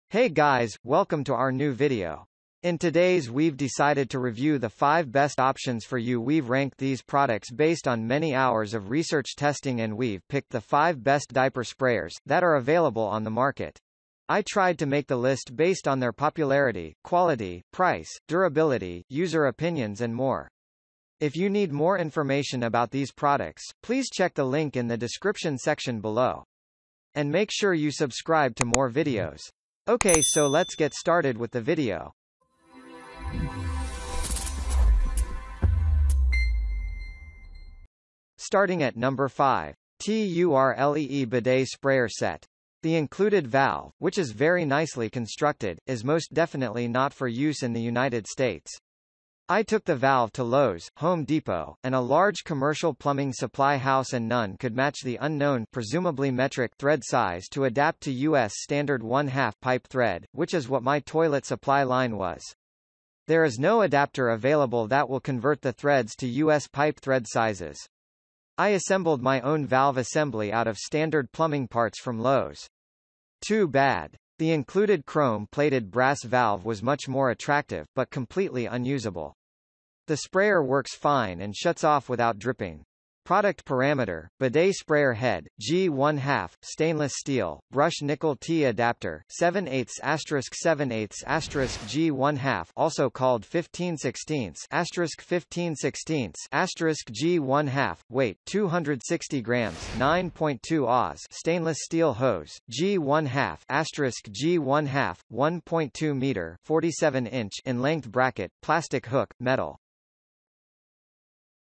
Hey guys, welcome to our new video. In today's we've decided to review the 5 best options for you. We've ranked these products based on many hours of research testing and we've picked the 5 best diaper sprayers that are available on the market. I tried to make the list based on their popularity, quality, price, durability, user opinions and more. If you need more information about these products, please check the link in the description section below. And make sure you subscribe to more videos. Okay, so let's get started with the video. Starting at number 5. TURLEE Bidet Sprayer Set. The included valve, which is very nicely constructed, is most definitely not for use in the United States. I took the valve to Lowe's, Home Depot, and a large commercial plumbing supply house and none could match the unknown presumably metric thread size to adapt to US standard 1/2 pipe thread, which is what my toilet supply line was. There is no adapter available that will convert the threads to US pipe thread sizes. I assembled my own valve assembly out of standard plumbing parts from Lowe's. Too bad. The included chrome-plated brass valve was much more attractive, but completely unusable. The sprayer works fine and shuts off without dripping. Product parameter: bidet sprayer head, G1/2, stainless steel, brush nickel T adapter, 7/8*7/8* G1/2, also called 15/16, *15/16, G1/2, weight 260 grams, 9.2 Oz, stainless steel hose, G1/2, G1/2, 1.2 meter, 47 inch in length bracket, plastic hook, metal.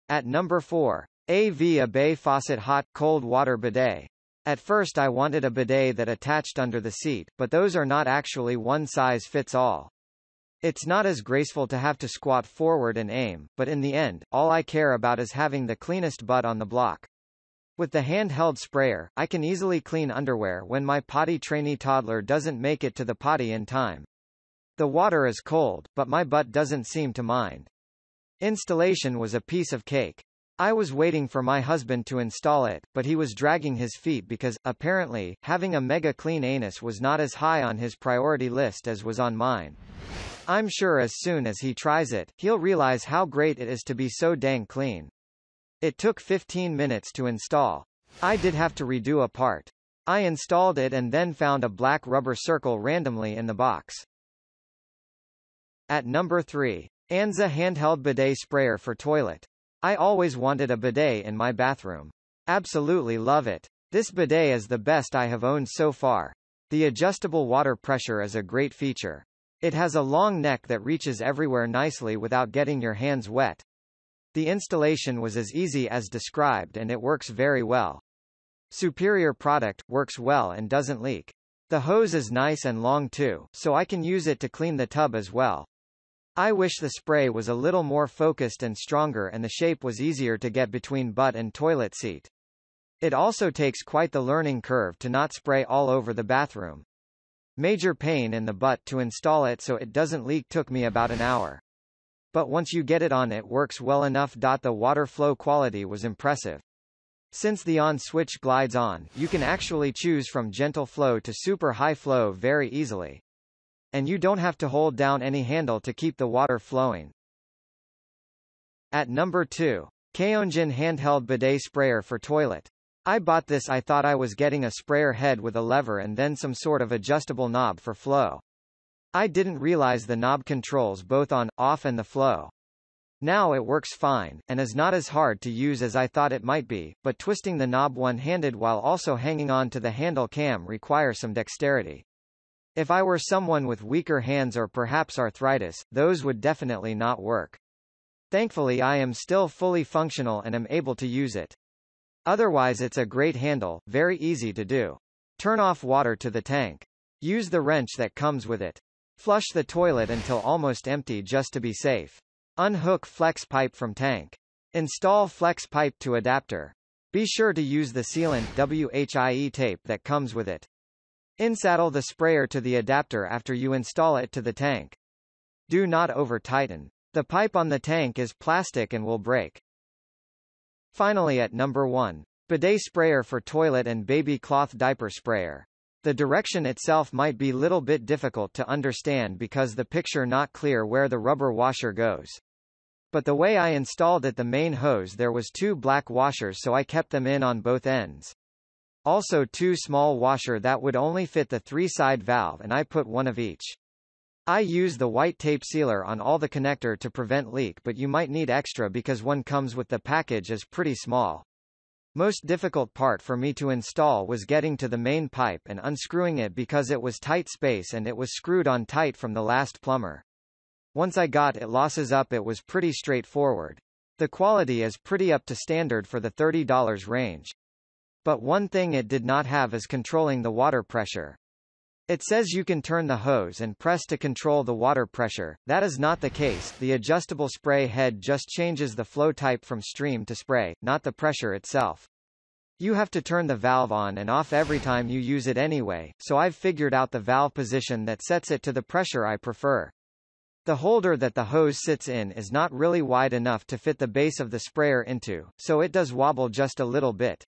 At number 4. AVAbay Faucet Hot Cold Water Bidet. At first I wanted a bidet that attached under the seat, but those are not actually one size fits all. It's not as graceful to have to squat forward and aim, but in the end, all I care about is having the cleanest butt on the block. With the handheld sprayer, I can easily clean underwear when my potty trainee toddler doesn't make it to the potty in time. The water is cold, but my butt doesn't seem to mind. Installation was a piece of cake. I was waiting for my husband to install it, but he was dragging his feet because, apparently, having a mega clean anus was not as high on his priority list as was on mine. I'm sure as soon as he tries it, he'll realize how great it is to be so dang clean. It took 15 minutes to install. I did have to redo a part. I installed it and then found a black rubber circle randomly in the box. At number 3. ANZA Handheld Bidet Sprayer for Toilet. I always wanted a bidet in my bathroom. Absolutely love it. This bidet is the best I have owned so far. The adjustable water pressure is a great feature. It has a long neck that reaches everywhere nicely without getting your hands wet. The installation was as easy as described and it works very well. Superior product, works well and doesn't leak. The hose is nice and long too, so I can use it to clean the tub as well. I wish the spray was a little more focused and stronger and the shape was easier to get between butt and toilet seat. It also takes quite the learning curve to not spray all over the bathroom. Major pain in the butt to install it so it doesn't leak took me about an hour. But once you get it on, it works well enough. The water flow quality was impressive. Since the on switch glides on, you can actually choose from gentle flow to super high flow very easily. And you don't have to hold down any handle to keep the water flowing. At number 2. Keonjinn Handheld Bidet Sprayer for Toilet. I bought this. I thought I was getting a sprayer head with a lever and then some sort of adjustable knob for flow. I didn't realize the knob controls both on, off and the flow. Now it works fine, and is not as hard to use as I thought it might be, but twisting the knob one-handed while also hanging on to the handle cam requires some dexterity. If I were someone with weaker hands or perhaps arthritis, those would definitely not work. Thankfully I am still fully functional and am able to use it. Otherwise it's a great handle, very easy to do. Turn off water to the tank. Use the wrench that comes with it. Flush the toilet until almost empty just to be safe. Unhook flex pipe from tank. Install flex pipe to adapter. Be sure to use the sealant WHIE tape that comes with it. Insaddle the sprayer to the adapter after you install it to the tank. Do not over-tighten. The pipe on the tank is plastic and will break. Finally at number 1. Bidet Sprayer for Toilet and Baby Cloth Diaper Sprayer. The direction itself might be little bit difficult to understand because the picture not clear where the rubber washer goes. But the way I installed it, the main hose, there was 2 black washers, so I kept them in on both ends. Also 2 small washer that would only fit the 3-side valve, and I put one of each. I use the white tape sealer on all the connector to prevent leak, but you might need extra because one comes with the package is pretty small. Most difficult part for me to install was getting to the main pipe and unscrewing it because it was tight space and it was screwed on tight from the last plumber. Once I got it losses up, it was pretty straightforward. The quality is pretty up to standard for the $30 range. But one thing it did not have is controlling the water pressure. It says you can turn the hose and press to control the water pressure. That is not the case. The adjustable spray head just changes the flow type from stream to spray, not the pressure itself. You have to turn the valve on and off every time you use it anyway, so I've figured out the valve position that sets it to the pressure I prefer. The holder that the hose sits in is not really wide enough to fit the base of the sprayer into, so it does wobble just a little bit.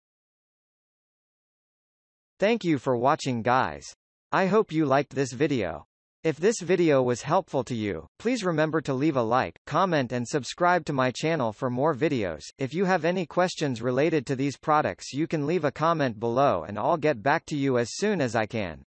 Thank you for watching, guys. I hope you liked this video. If this video was helpful to you, please remember to leave a like, comment and subscribe to my channel for more videos. If you have any questions related to these products, you can leave a comment below and I'll get back to you as soon as I can.